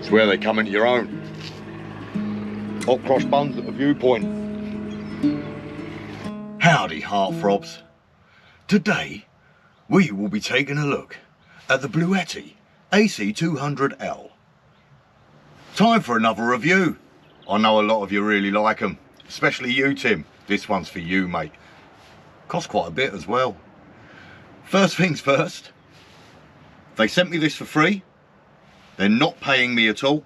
It's where they come into your own. Hot cross buns at the viewpoint. Howdy, heartthrobs. Today we will be taking a look at the Bluetti AC200L. Time for another review. I know a lot of you really like them, especially you, Tim. This one's for you, mate. Cost quite a bit as well. First things first, they sent me this for free. They're not paying me at all,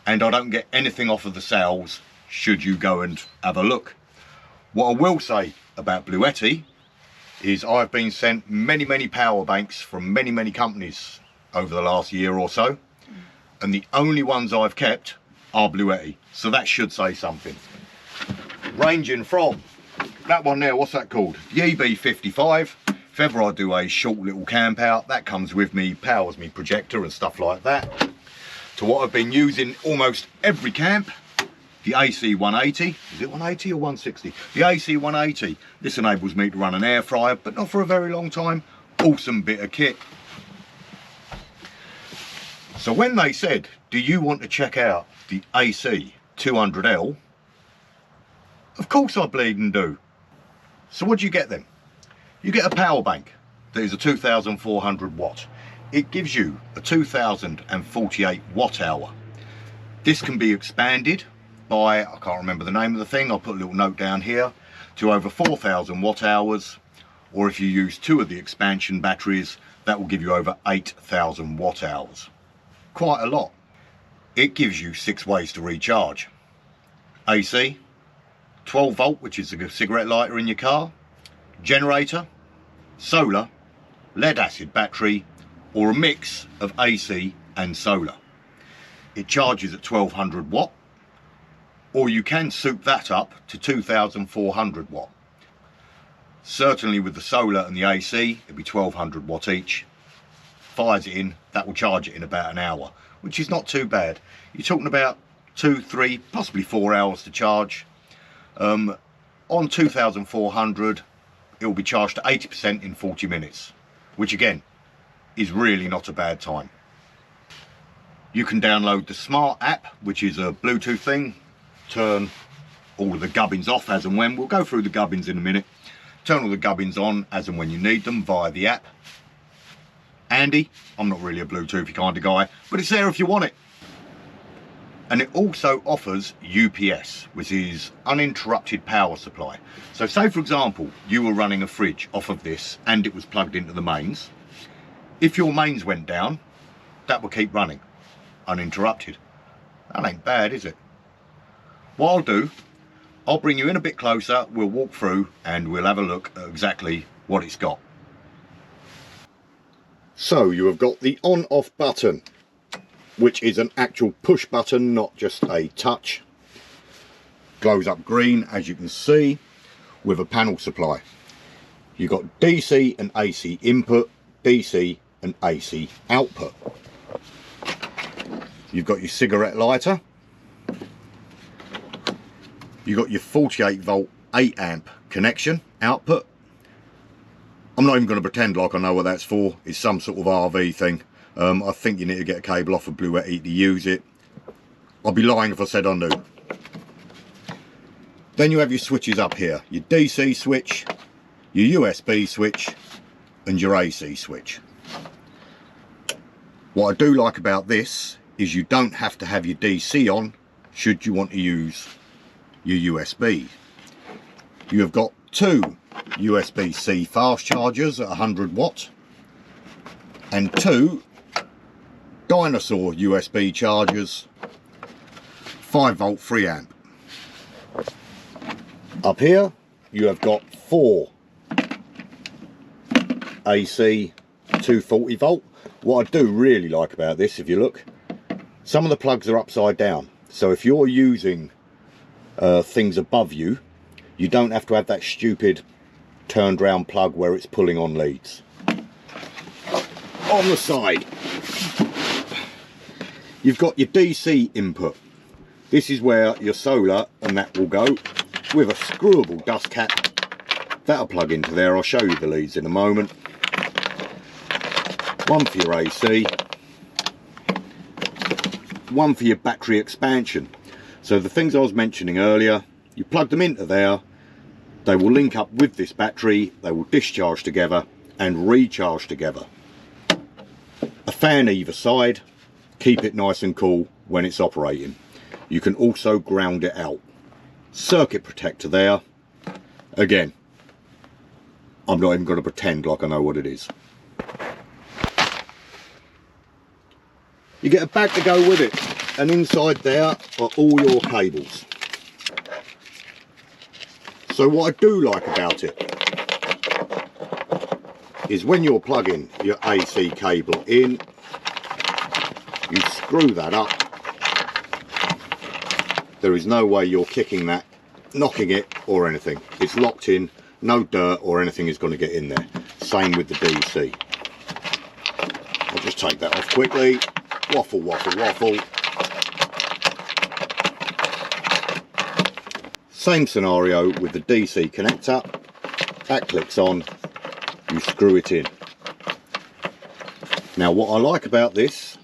and I don't get anything off of the sales should you go and have a look. What I will say about Bluetti is I've been sent many power banks from many companies over the last year or so, and the only ones I've kept are Bluetti, so that should say something. Ranging from that one there, what's that called? The EB55. If ever I do a short little camp out, that comes with me, powers me projector and stuff like that, to what I've been using almost every camp, the AC180. Is it 180 or 160? The AC180. This enables me to run an air fryer, but not for a very long time. Awesome bit of kit. So when they said, do you want to check out the AC200L? Of course I bleeding do. So what do you get then? You get a power bank that is a 2400 watt. It gives you a 2048 watt hour. This can be expanded by, I can't remember the name of the thing, I'll put a little note down here, to over 4000 watt hours, or if you use 2 of the expansion batteries, that will give you over 8000 watt hours. Quite a lot. It gives you 6 ways to recharge. AC, 12 volt, which is a cigarette lighter in your car, generator, solar, lead acid battery, or a mix of AC and solar. It charges at 1200 watt, or you can soup that up to 2400 watt. Certainly with the solar and the AC, it'll be 1200 watt each. Fires it in, that will charge it in about an hour, which is not too bad. You're talking about 2, 3, possibly 4 hours to charge. On 2400, it will be charged to 80% in 40 minutes, which again is really not a bad time. You can download the Smart app, which is a Bluetooth thing. Turn all of the gubbins off as and when. We'll go through the gubbins in a minute. Turn all the gubbins on as and when you need them via the app. Handy. I'm not really a Bluetoothy kind of guy, but it's there if you want it. And it also offers UPS, which is uninterrupted power supply. So say for example, you were running a fridge off of this and it was plugged into the mains. If your mains went down, that will keep running, uninterrupted. That ain't bad, is it? What I'll do, I'll bring you in a bit closer, we'll walk through and we'll have a look at exactly what it's got. So you have got the on-off button, which is an actual push button, not just a touch. Glows up green, as you can see, with a panel supply. You've got DC and AC input, DC and AC output. You've got your cigarette lighter. You've got your 48 volt 8 amp connection output. I'm not even going to pretend like I know what that's for. It's some sort of RV thing. I think you need to get a cable off of Bluetti to use it. I'd be lying if I said I knew. Then you have your switches up here. Your DC switch, your USB switch, and your AC switch. What I do like about this is you don't have to have your DC on should you want to use your USB. You have got 2 USB-C fast chargers at 100 watt and 2 dinosaur USB chargers, 5 volt 3 amp. Up here you have got 4 AC 240 volt. What I do really like about this, if you look, some of the plugs are upside down, so if you're using things above you, you don't have to have that stupid turned round plug where it's pulling on leads. On the side you've got your DC input. This is where your solar and that will go, with a screwable dust cap. That'll plug into there. I'll show you the leads in a moment. One for your AC, one for your battery expansion. So the things I was mentioning earlier, you plug them into there, they will link up with this battery, they will discharge together and recharge together. A fan either side, keep it nice and cool when it's operating. You can also ground it out. Circuit protector there. Again, I'm not even going to pretend like I know what it is. You get a bag to go with it, and inside there are all your cables. So what I do like about it is when you're plugging your AC cable in, you screw that up. There is no way you're kicking that, knocking it or anything. It's locked in, no dirt or anything is going to get in there. Same with the DC. I'll just take that off quickly. Waffle, waffle, waffle. Same scenario with the DC connector. That clicks on, you screw it in. Now what I like about this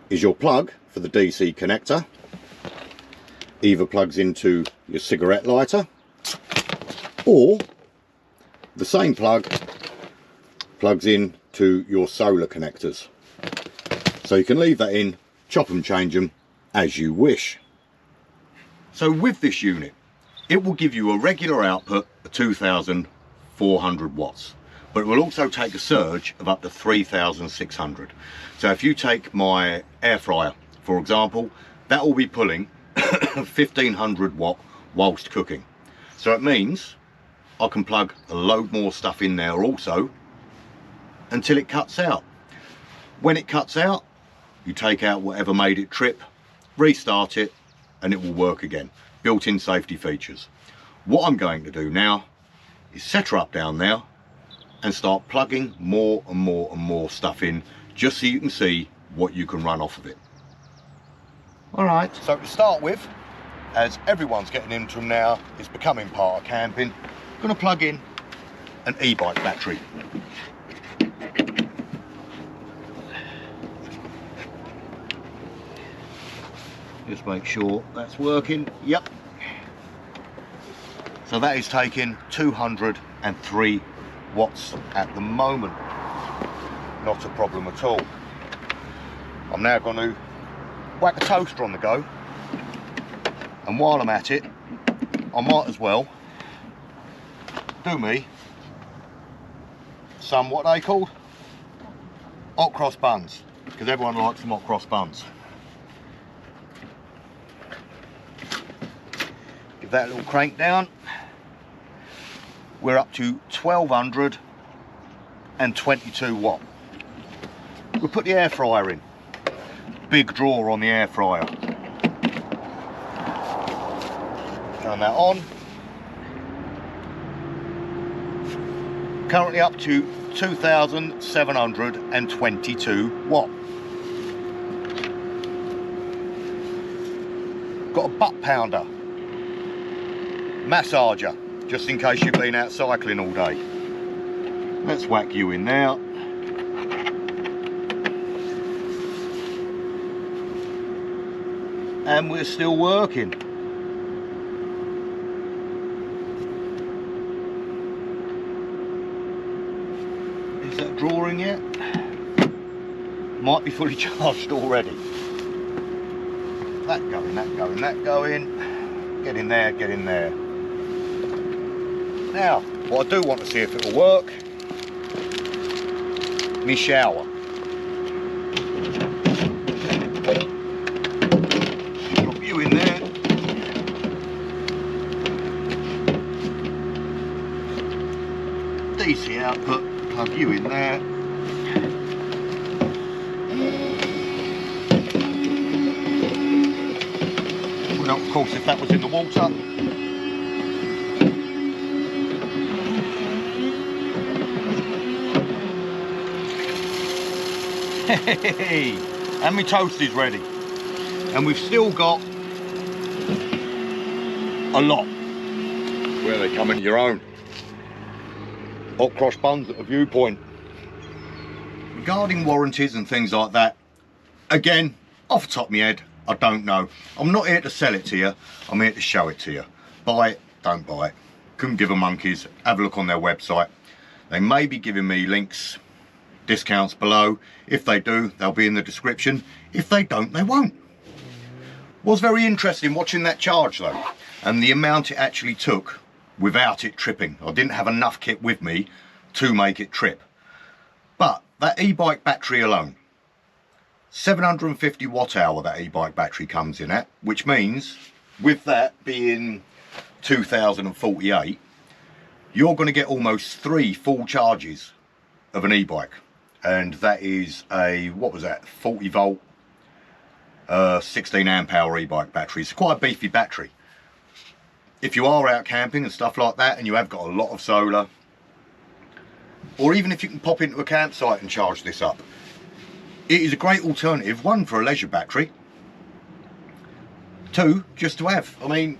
is your plug for the DC connector either plugs into your cigarette lighter, or the same plug plugs in to your solar connectors. So you can leave that in, chop and change them as you wish. So with this unit, it will give you a regular output of 2,400 watts, but it will also take a surge of up to 3,600. So if you take my air fryer, for example, that will be pulling 1,500 watt whilst cooking. So it means I can plug a load more stuff in there also until it cuts out. When it cuts out, you take out whatever made it trip, restart it, and it will work again. Built-in safety features. What I'm going to do now is set her up down there and start plugging more and more and more stuff in, just so you can see what you can run off of it. Alright, so to start with, as everyone's getting into them now, it's becoming part of camping, I'm going to plug in an e-bike battery. Just make sure that's working. Yep. So that is taking 203 watts at the moment. Not a problem at all. I'm now going to whack a toaster on the go, and while I'm at it, I might as well do me some, what are they called? Hot cross buns, because everyone likes some hot cross buns. Give that a little crank down. We're up to 1,222 watt. We'll put the air fryer in. Big drawer on the air fryer. Turn that on. Currently up to 2,722 watt. Got a butt pounder, massager, just in case you've been out cycling all day. Let's whack you in now. And we're still working. Is that drawing yet? Might be fully charged already. That going, that going, that going. Get in there, get in there. Now, what I do want to see if it'll work, me shower. Drop you in there. DC output, plug you in there. Well, of course, if that was in the water. Hey, and my toast is ready, and we've still got a lot. Where they come into your own. Hot cross buns at a viewpoint. Regarding warranties and things like that, again, Off the top of my head, I don't know. I'm not here to sell it to you, I'm here to show it to you. Buy it, don't buy it. Couldn't give a monkeys. Have a look on their website. They may be giving me links, discounts below. If they do, they'll be in the description. If they don't, they won't. Was very interesting watching that charge though, and the amount it actually took without it tripping. I didn't have enough kit with me to make it trip. But that e-bike battery alone, 750 watt hour that e-bike battery comes in at, which means with that being 2048, you're going to get almost 3 full charges of an e-bike. And that is a, what was that, 40 volt 16 amp hour e-bike battery. It's quite a beefy battery. If you are out camping and stuff like that and you have got a lot of solar, or even if you can pop into a campsite and charge this up, it is a great alternative. 1, for a leisure battery. 2, just to have. I mean,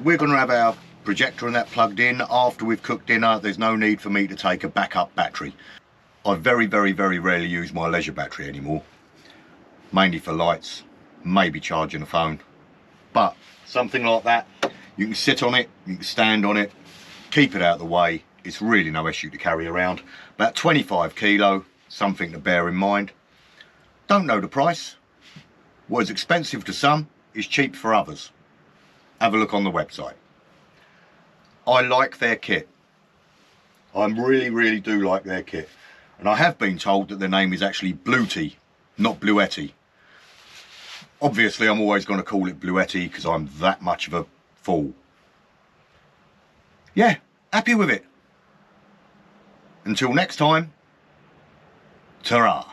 we're going to have our projector and that plugged in after we've cooked dinner. There's no need for me to take a backup battery. I very rarely use my leisure battery anymore, mainly for lights, maybe charging a phone. But something like that, you can sit on it, you can stand on it, keep it out of the way. It's really no issue to carry around. About 25 kilo, something to bear in mind. Don't know the price. What is expensive to some is cheap for others. Have a look on the website. I like their kit. I really do like their kit. And I have been told that their name is actually Bluetti, not Bluetti. Obviously, I'm always going to call it Bluetti because I'm that much of a fool. Yeah, happy with it. Until next time, ta-ra.